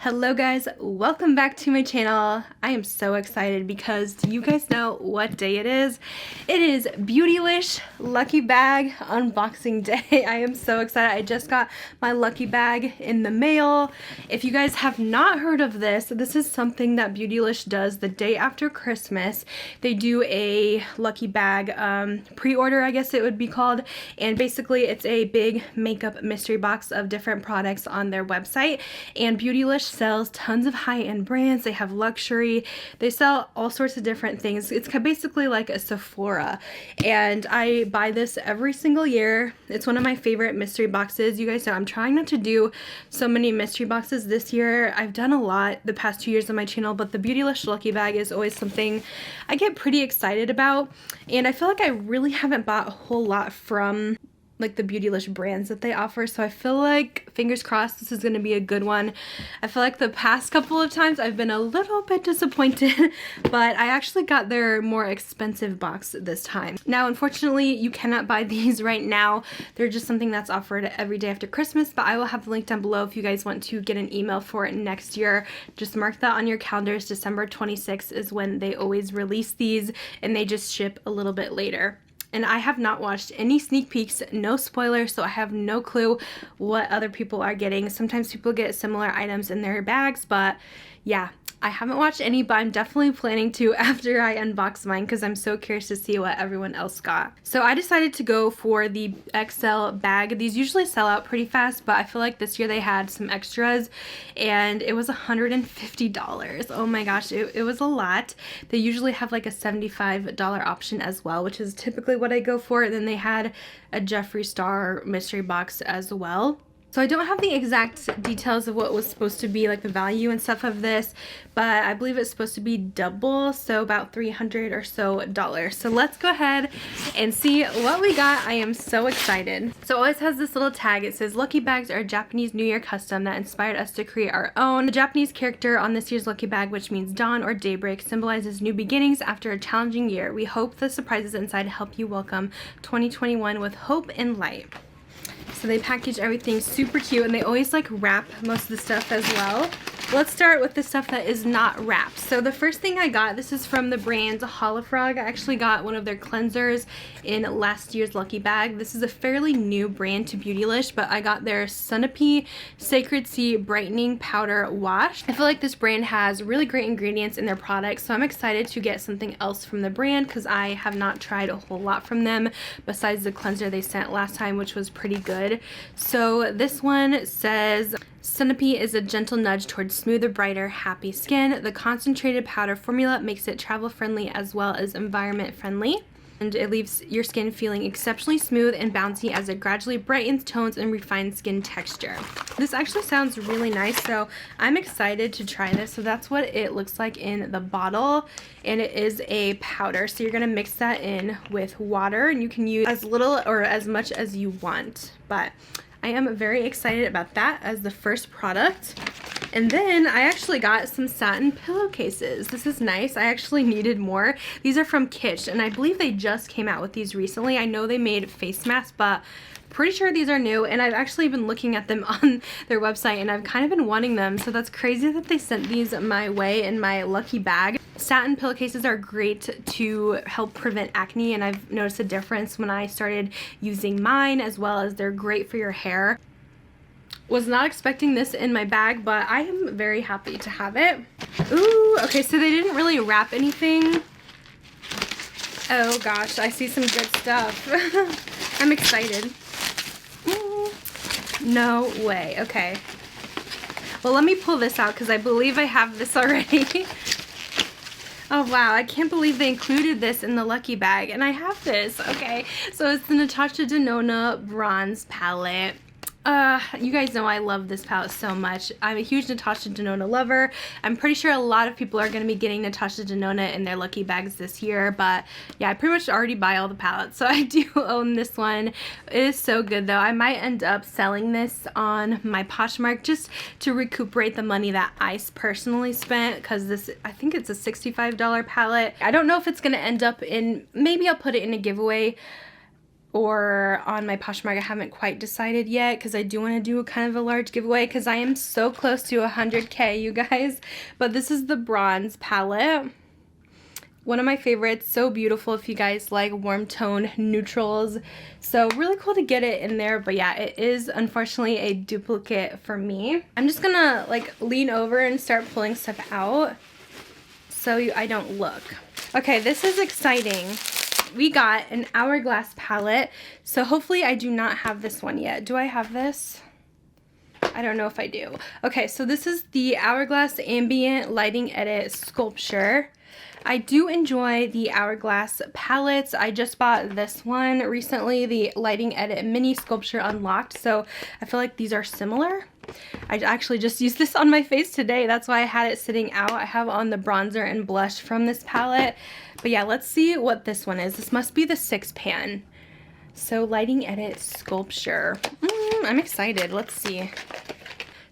Hello guys, welcome back to my channel. I am so excited because do you guys know what day it is? It is Beautylish Lucky Bag unboxing day. I am so excited. I just got my lucky bag in the mail. If you guys have not heard of this, this is something that Beautylish does the day after Christmas. They do a lucky bag pre-order, I guess it would be called, and basically it's a big makeup mystery box of different products on their website. And Beautylish sells tons of high-end brands. They have luxury. They sell all sorts of different things. It's basically like a Sephora, and I buy this every single year. It's one of my favorite mystery boxes. You guys know I'm trying not to do so many mystery boxes this year. I've done a lot the past 2 years on my channel, but the Beautylish Lucky Bag is always something I get pretty excited about, and I feel like I really haven't bought a whole lot from like the Beautylish brands that they offer, so I feel like, fingers crossed, this is going to be a good one. I feel like the past couple of times I've been a little bit disappointed, but I actually got their more expensive box this time. Now, unfortunately, you cannot buy these right now. They're just something that's offered every day after Christmas, but I will have the link down below if you guys want to get an email for it next year. Just mark that on your calendars. December 26th is when they always release these, and they just ship a little bit later. And I have not watched any sneak peeks, no spoilers, so I have no clue what other people are getting. Sometimes people get similar items in their bags, but yeah, I haven't watched any, but I'm definitely planning to after I unbox mine because I'm so curious to see what everyone else got. So I decided to go for the XL bag. These usually sell out pretty fast, but I feel like this year they had some extras and it was $150. Oh my gosh, it was a lot. They usually have like a $75 option as well, which is typically what I go for. And then they had a Jeffree Star mystery box as well. So I don't have the exact details of what was supposed to be like the value and stuff of this, but I believe it's supposed to be double, so about $300 or so. So let's go ahead and see what we got. I am so excited. So it always has this little tag. It says, "Lucky bags are a Japanese New Year custom that inspired us to create our own." The Japanese character on this year's lucky bag, which means dawn or daybreak, symbolizes new beginnings after a challenging year. We hope the surprises inside help you welcome 2021 with hope and light. So they package everything super cute, and they always like wrap most of the stuff as well. Let's start with the stuff that is not wrapped. So the first thing I got, this is from the brand Holifrog. I actually got one of their cleansers in last year's lucky bag. This is a fairly new brand to Beautylish, but I got their Sunapee Sacred Sea Brightening Powder Wash. I feel like this brand has really great ingredients in their products, so I'm excited to get something else from the brand because I have not tried a whole lot from them besides the cleanser they sent last time, which was pretty good. So this one says, "Sunapee is a gentle nudge towards smoother, brighter, happy skin. The concentrated powder formula makes it travel friendly as well as environment friendly. And it leaves your skin feeling exceptionally smooth and bouncy as it gradually brightens, tones, and refines skin texture." This actually sounds really nice, so I'm excited to try this. So that's what it looks like in the bottle, and it is a powder. So you're gonna mix that in with water, and you can use as little or as much as you want. But I am very excited about that as the first product. And then I actually got some satin pillowcases. This is nice. I actually needed more. These are from Kitsch, and I believe they just came out with these recently. I know they made face masks, but pretty sure these are new, and I've actually been looking at them on their website, and I've kind of been wanting them, so that's crazy that they sent these my way in my lucky bag. Satin pillowcases are great to help prevent acne, and I've noticed a difference when I started using mine, as well as they're great for your hair. Was not expecting this in my bag, but I am very happy to have it. Ooh, okay, so they didn't really wrap anything. Oh gosh, I see some good stuff. I'm excited. No way. Okay. Well, let me pull this out because I believe I have this already. Oh wow, I can't believe they included this in the lucky bag, and I have this. Okay, so it's the Natasha Denona Bronze Palette. You guys know I love this palette so much. I'm a huge Natasha Denona lover. I'm pretty sure a lot of people are going to be getting Natasha Denona in their lucky bags this year, but yeah, I pretty much already buy all the palettes, so I do own this one. It is so good though. I might end up selling this on my Poshmark just to recuperate the money that I personally spent, because this, I think it's a $65 palette. I don't know if it's going to end up in, maybe I'll put it in a giveaway or on my Poshmark. I haven't quite decided yet because I do want to do a kind of a large giveaway because I am so close to 100K, you guys. But this is the Bronze palette. One of my favorites, so beautiful if you guys like warm tone neutrals. So really cool to get it in there, but yeah, it is unfortunately a duplicate for me. I'm just gonna like lean over and start pulling stuff out so I don't look. Okay, this is exciting. We got an Hourglass palette, so hopefully I do not have this one yet. Do I have this? I don't know if I do. Okay, so this is the Hourglass Ambient Lighting Edit Sculpture. I do enjoy the Hourglass palettes. I just bought this one recently, the Lighting Edit Mini Sculpture Unlocked, so I feel like these are similar. I actually just used this on my face today. That's why I had it sitting out. I have on the bronzer and blush from this palette. But yeah, let's see what this one is. This must be the 6-pan. So Lighting Edit Sculpture. I'm excited. Let's see.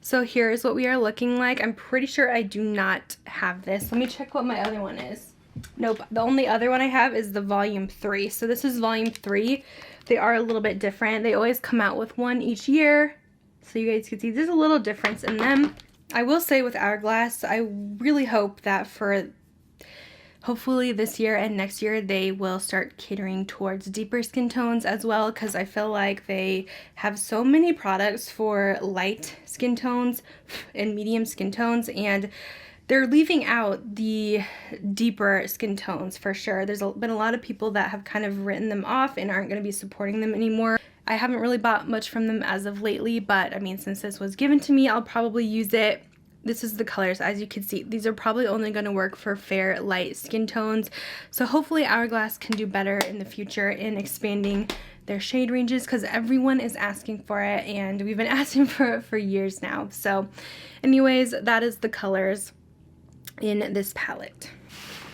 So here's what we are looking like. I'm pretty sure I do not have this. Let me check what my other one is. Nope, the only other one I have is the volume 3. So this is volume 3. They are a little bit different. They always come out with one each year. So you guys can see there's a little difference in them. I will say with Hourglass, I really hope that for hopefully this year and next year they will start catering towards deeper skin tones as well, because I feel like they have so many products for light skin tones and medium skin tones, and they're leaving out the deeper skin tones for sure. There's been a lot of people that have kind of written them off and aren't going to be supporting them anymore. I haven't really bought much from them as of lately, but I mean, since this was given to me, I'll probably use it. This is the colors, as you can see. These are probably only going to work for fair, light skin tones. So hopefully Hourglass can do better in the future in expanding their shade ranges, because everyone is asking for it, and we've been asking for it for years now. So anyways, that is the colors in this palette.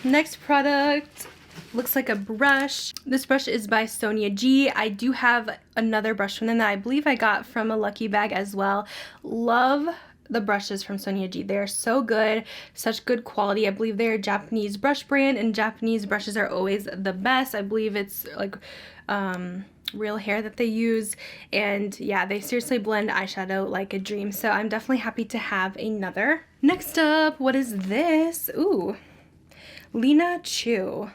Next product looks like a brush. This brush is by Sonia G. I do have another brush from them that I believe I got from a Lucky Bag as well. Love the brushes from Sonia G. They are so good, such good quality. I believe they're a Japanese brush brand, and Japanese brushes are always the best. I believe it's like real hair that they use, and yeah, they seriously blend eyeshadow like a dream. So I'm definitely happy to have another. Next up, what is this? Ooh, Lina Chu.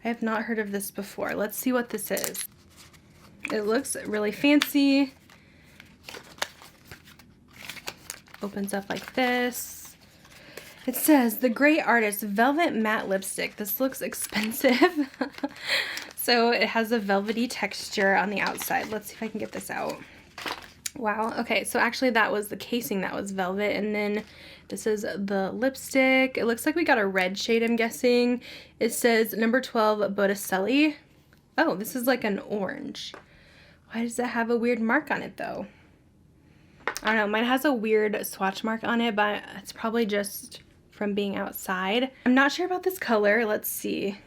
I have not heard of this before. Let's see what this is. It looks really fancy. Opens up like this. It says The Great Artist Velvet Matte Lipstick. This looks expensive. So it has a velvety texture on the outside. Let's see if I can get this out. Wow. Okay, so actually that was the casing that was velvet, and then this is the lipstick. It looks like we got a red shade, I'm guessing. It says number 12 Botticelli. Oh, this is like an orange. Why does it have a weird mark on it though? I don't know, mine has a weird swatch mark on it, but it's probably just from being outside. I'm not sure about this color. Let's see.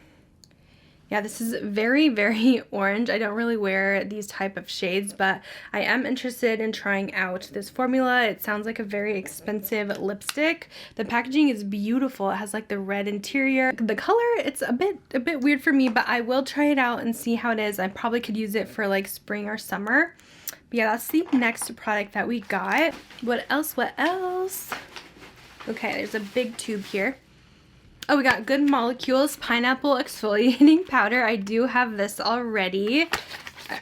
Yeah, this is very, very orange. I don't really wear these type of shades, but I am interested in trying out this formula. It sounds like a very expensive lipstick. The packaging is beautiful. It has like the red interior. The color, it's a bit weird for me, but I will try it out and see how it is. I probably could use it for like spring or summer. But yeah, that's the next product that we got. What else? What else? Okay, there's a big tube here. Oh, we got Good Molecules Pineapple Exfoliating Powder. I do have this already.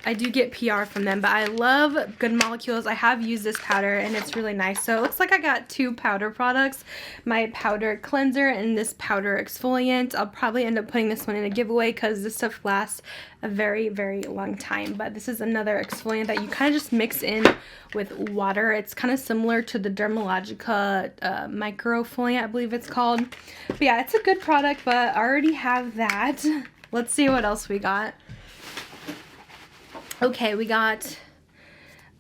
I do get PR from them, but I love Good Molecules. I have used this powder and it's really nice. So it looks like I got 2 powder products, my powder cleanser and this powder exfoliant. I'll probably end up putting this one in a giveaway because this stuff lasts a very, very long time. But this is another exfoliant that you kind of just mix in with water. It's kind of similar to the Dermalogica microfoliant, I believe it's called. But yeah, it's a good product, but I already have that. Let's see what else we got. Okay, we got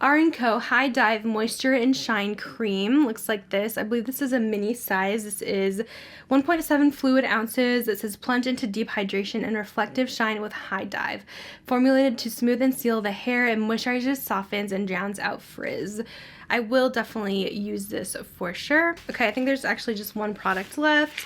Rnco High Dive Moisture and Shine Cream. Looks like this. I believe this is a mini size. This is 1.7 fluid ounces. It says plunge into deep hydration and reflective shine with High Dive. Formulated to smooth and seal the hair and moisturizes, softens, and drowns out frizz. I will definitely use this for sure. Okay, I think there's actually just one product left.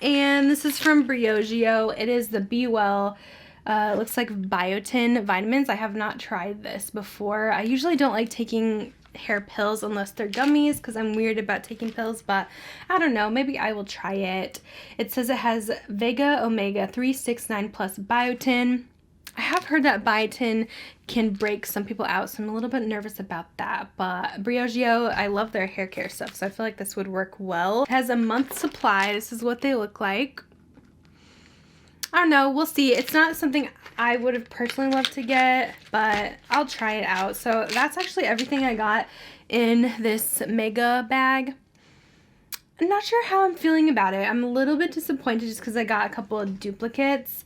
And this is from Briogeo. It is the Be Well It looks like Biotin Vitamins. I have not tried this before. I usually don't like taking hair pills unless they're gummies because I'm weird about taking pills, but I don't know, maybe I will try it. It says it has Vega Omega 369 plus biotin. I have heard that biotin can break some people out, so I'm a little bit nervous about that, but Briogeo, I love their hair care stuff, so I feel like this would work well. It has a month's supply. This is what they look like. I don't know, we'll see. It's not something I would have personally loved to get, but I'll try it out. So that's actually everything I got in this mega bag. I'm not sure how I'm feeling about it. I'm a little bit disappointed just because I got a couple of duplicates.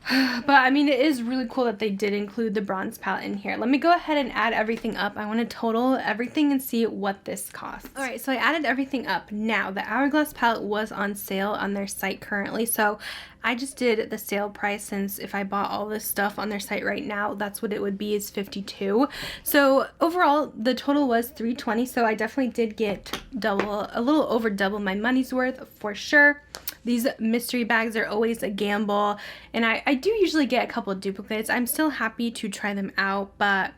But I mean, it is really cool that they did include the bronze palette in here. Let me go ahead and add everything up. I want to total everything and see what this costs. Alright, so I added everything up. Now, the Hourglass palette was on sale on their site currently, so I just did the sale price, since if I bought all this stuff on their site right now, that's what it would be, is $52. So overall, the total was $320, so I definitely did get a little over double my money's worth for sure. These mystery bags are always a gamble, and I do usually get a couple of duplicates. I'm still happy to try them out, but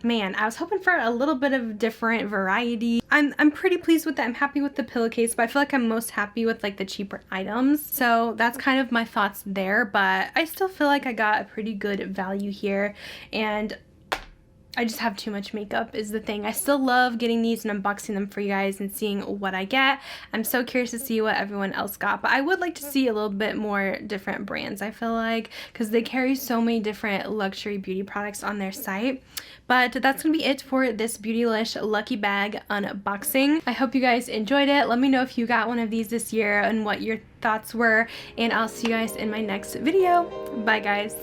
man, I was hoping for a little bit of different variety. I'm pretty pleased with that. I'm happy with the pillowcase, but I feel like I'm most happy with like the cheaper items. So that's kind of my thoughts there, but I still feel like I got a pretty good value here, and I just have too much makeup is the thing. I still love getting these and unboxing them for you guys and seeing what I get. I'm so curious to see what everyone else got, but I would like to see a little bit more different brands, I feel like, because they carry so many different luxury beauty products on their site. But that's going to be it for this Beautylish Lucky Bag unboxing. I hope you guys enjoyed it. Let me know if you got one of these this year and what your thoughts were, and I'll see you guys in my next video. Bye guys.